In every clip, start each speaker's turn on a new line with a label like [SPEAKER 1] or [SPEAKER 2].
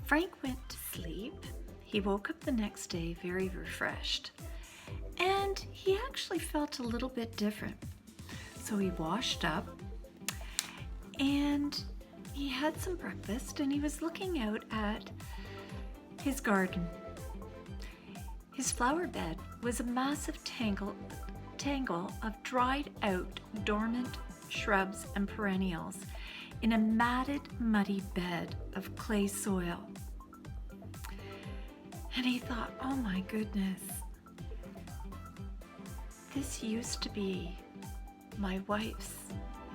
[SPEAKER 1] Frank went to sleep. He woke up the next day very refreshed, and he actually felt a little bit different. So he washed up and he had some breakfast, and he was looking out at his garden. His flower bed was a massive tangle of dried out, dormant shrubs and perennials in a matted, muddy bed of clay soil. And he thought, oh my goodness, this used to be my wife's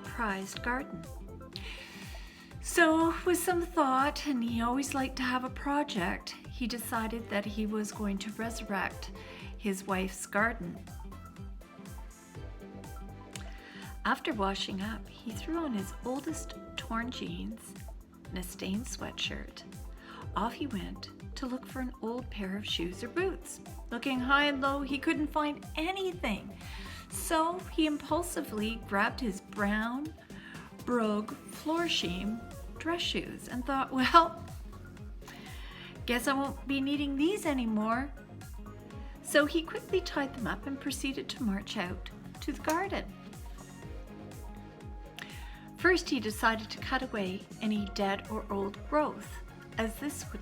[SPEAKER 1] prized garden. So with some thought, and he always liked to have a project, he decided that he was going to resurrect his wife's garden. After washing up, he threw on his oldest torn jeans and a stained sweatshirt. Off he went to look for an old pair of shoes or boots. Looking high and low, he couldn't find anything. So he impulsively grabbed his brown brogue floor sheen dress shoes and thought, well, guess I won't be needing these anymore. So he quickly tied them up and proceeded to march out to the garden. First, he decided to cut away any dead or old growth, as this would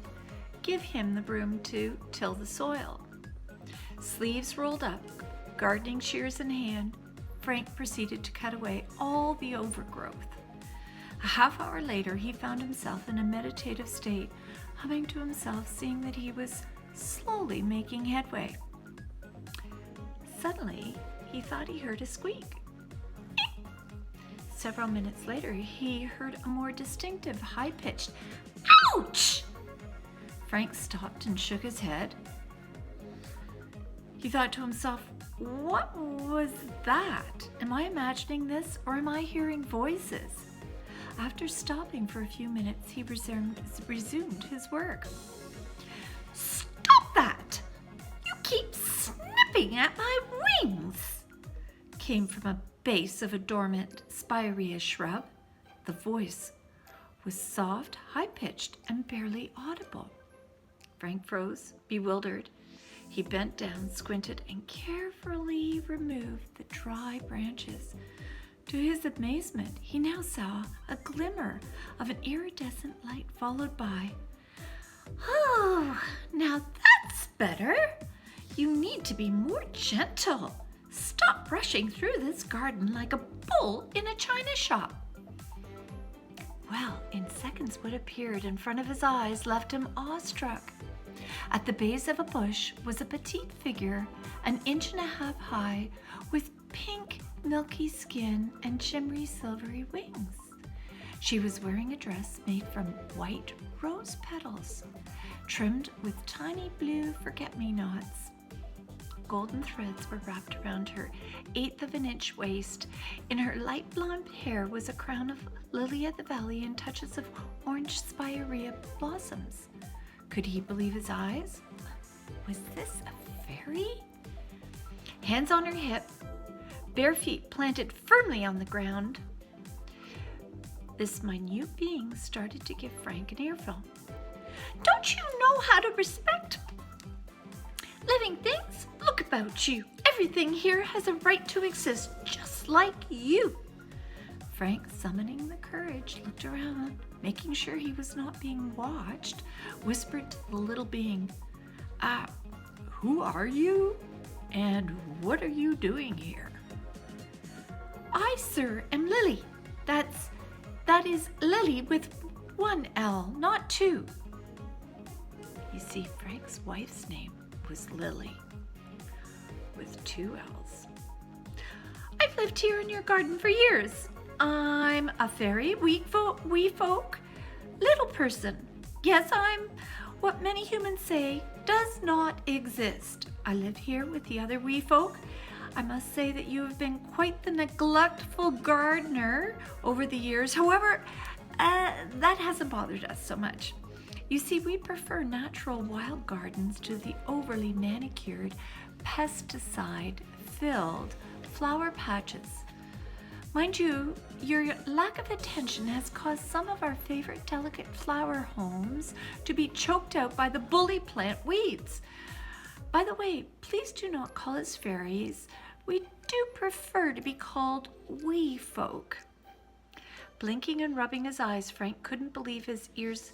[SPEAKER 1] give him the room to till the soil. Sleeves rolled up, gardening shears in hand, Frank proceeded to cut away all the overgrowth. A half hour later, he found himself in a meditative state, humming to himself, seeing that he was slowly making headway. Suddenly, he thought he heard a squeak. Several minutes later, he heard a more distinctive, high-pitched ouch! Frank stopped and shook his head. He thought to himself, what was that? Am I imagining this, or am I hearing voices? After stopping for a few minutes, he resumed his work. Stop that! You keep snipping at my wings! Came from a base of a dormant spirea shrub. The voice was soft, high-pitched, and barely audible. Frank froze, bewildered. He bent down, squinted, and carefully removed the dry branches. To his amazement, he now saw a glimmer of an iridescent light, followed by, oh, now that's better. You need to be more gentle. Stop rushing through this garden like a bull in a china shop. Well, in seconds, what appeared in front of his eyes left him awestruck. At the base of a bush was a petite figure, an inch and a half high, with pink, milky skin and shimmery silvery wings. She was wearing a dress made from white rose petals, trimmed with tiny blue forget-me-nots. Golden threads were wrapped around her 1/8 of an inch waist. In her light blonde hair was a crown of lily of the valley and touches of orange spirea blossoms. Could he believe his eyes? Was this a fairy? Hands on her hip, bare feet planted firmly on the ground, this minute being started to give Frank an earful. Don't you know how to respect living things? Look about you. Everything here has a right to exist, just like you. Frank, summoning the courage, looked around, making sure he was not being watched, whispered to the little being, who are you? And what are you doing here? I, sir, am Lily. That is Lily with 1 L, not 2. You see, Frank's wife's name was Lily, with 2 L's. I've lived here in your garden for years. I'm a fairy, wee folk, little person. Yes, I'm what many humans say does not exist. I live here with the other wee folk. I must say that you have been quite the neglectful gardener over the years. However, that hasn't bothered us so much. You see, we prefer natural wild gardens to the overly manicured, pesticide-filled flower patches. Mind you, your lack of attention has caused some of our favorite delicate flower homes to be choked out by the bully plant weeds. By the way, please do not call us fairies. We do prefer to be called wee folk. Blinking and rubbing his eyes, Frank couldn't believe his ears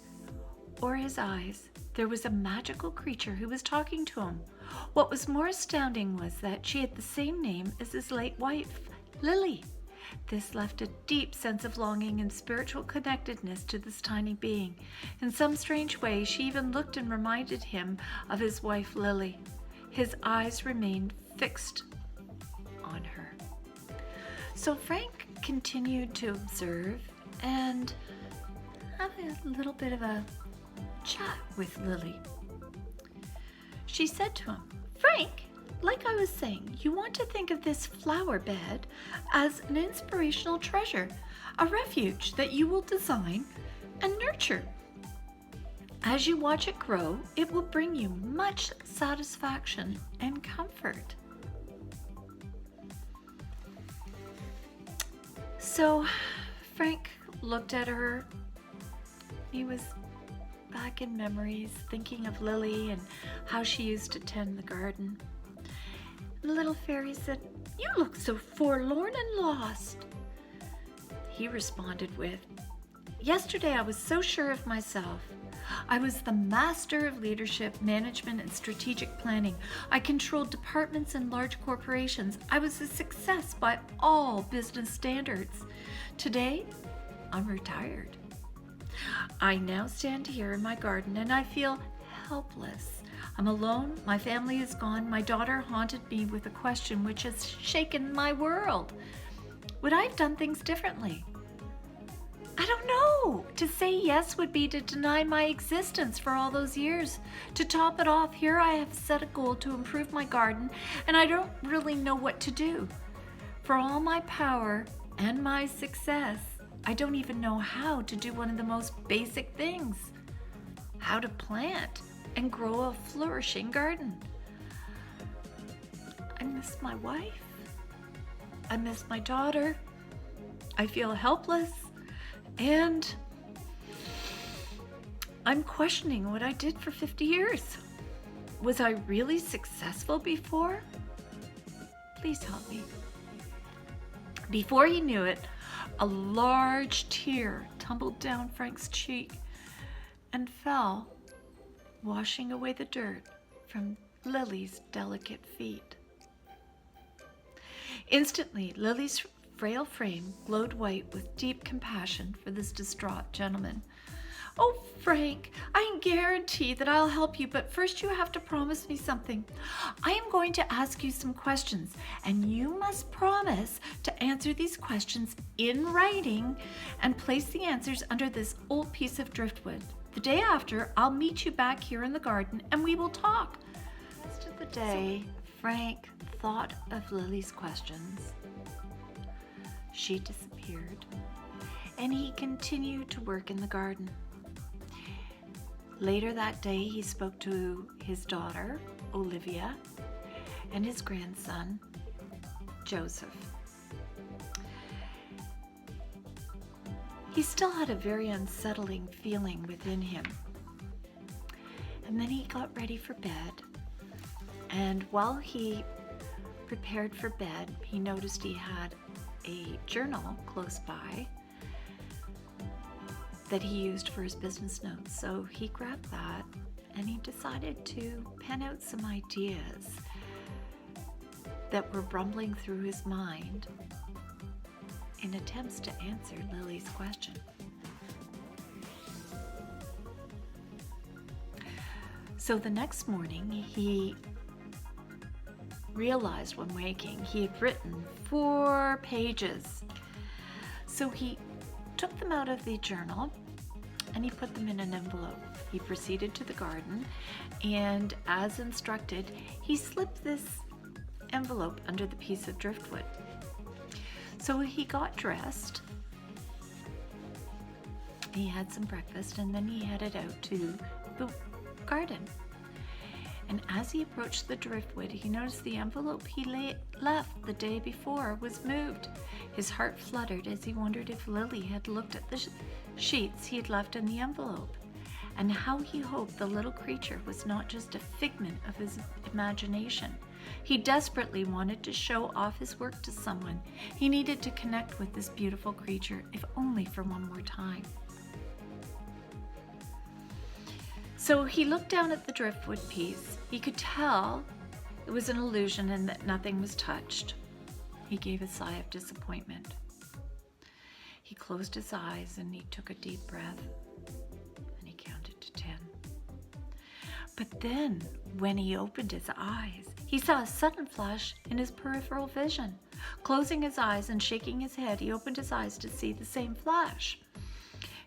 [SPEAKER 1] or his eyes. There was a magical creature who was talking to him. What was more astounding was that she had the same name as his late wife, Lily. This left a deep sense of longing and spiritual connectedness to this tiny being. In some strange way, she even looked and reminded him of his wife, Lily. His eyes remained fixed on her. So Frank continued to observe and have a little bit of a chat with Lily. She said to him, "Frank, like I was saying, you want to think of this flower bed as an inspirational treasure, a refuge that you will design and nurture. As you watch it grow, it will bring you much satisfaction and comfort." So Frank looked at her. He was back in memories, thinking of Lily and how she used to tend the garden. The little fairy said, "You look so forlorn and lost." He responded with, "Yesterday I was so sure of myself. I was the master of leadership, management, and strategic planning. I controlled departments and large corporations. I was a success by all business standards. Today, I'm retired. I now stand here in my garden and I feel helpless. I'm alone, my family is gone, my daughter haunted me with a question which has shaken my world. Would I have done things differently? I don't know. To say yes would be to deny my existence for all those years. To top it off, here I have set a goal to improve my garden, and I don't really know what to do. For all my power and my success, I don't even know how to do one of the most basic things: how to plant and grow a flourishing garden. I miss my wife. I miss my daughter. I feel helpless. And I'm questioning what I did for 50 years. Was I really successful before? Please help me." Before he knew it, a large tear tumbled down Frank's cheek and fell, washing away the dirt from Lily's delicate feet. Instantly, Lily's frail frame glowed white with deep compassion for this distraught gentleman. "Oh, Frank, I guarantee that I'll help you, but first you have to promise me something. I am going to ask you some questions, and you must promise to answer these questions in writing and place the answers under this old piece of driftwood. The day after, I'll meet you back here in the garden, and we will talk." The rest of the day, Frank thought of Lily's questions. She disappeared, and he continued to work in the garden. Later that day, he spoke to his daughter, Olivia, and his grandson, Joseph. He still had a very unsettling feeling within him. And then he got ready for bed, and while he prepared for bed, he noticed he had a journal close by that he used for his business notes. So he grabbed that and he decided to pen out some ideas that were rumbling through his mind in attempts to answer Lily's question. So the next morning, he realized when waking he had written 4 pages. So he took them out of the journal and he put them in an envelope. He proceeded to the garden, and as instructed, he slipped this envelope under the piece of driftwood. So he got dressed, he had some breakfast, and then he headed out to the garden. And as he approached the driftwood, he noticed the envelope he left the day before was moved. His heart fluttered as he wondered if Lily had looked at the sheets he had left in the envelope, and how he hoped the little creature was not just a figment of his imagination. He desperately wanted to show off his work to someone. He needed to connect with this beautiful creature, if only for one more time. So he looked down at the driftwood piece. He could tell it was an illusion and that nothing was touched. He gave a sigh of disappointment. He closed his eyes and he took a deep breath, and he counted to 10. But then, when he opened his eyes, he saw a sudden flash in his peripheral vision. Closing his eyes and shaking his head, he opened his eyes to see the same flash.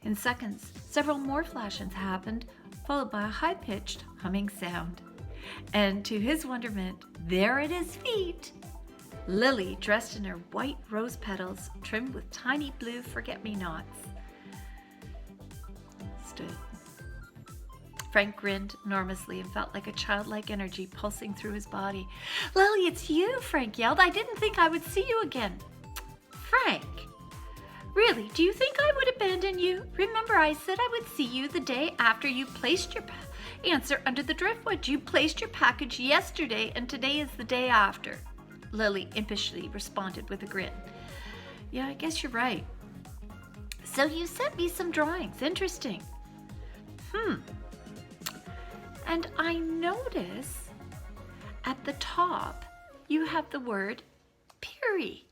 [SPEAKER 1] In seconds, several more flashes happened, followed by a high-pitched humming sound. And to his wonderment, there at his feet, Lily, dressed in her white rose petals, trimmed with tiny blue forget-me-nots, stood. Frank grinned enormously and felt like a childlike energy pulsing through his body. "Lily, it's you!" Frank yelled. "I didn't think I would see you again." "Frank, really, do you think I would abandon you? Remember, I said I would see you the day after you placed your answer under the driftwood. You placed your package yesterday, and today is the day after." Lily impishly responded with a grin. "Yeah, I guess you're right. So you sent me some drawings. Interesting. And I notice at the top you have the word Peary.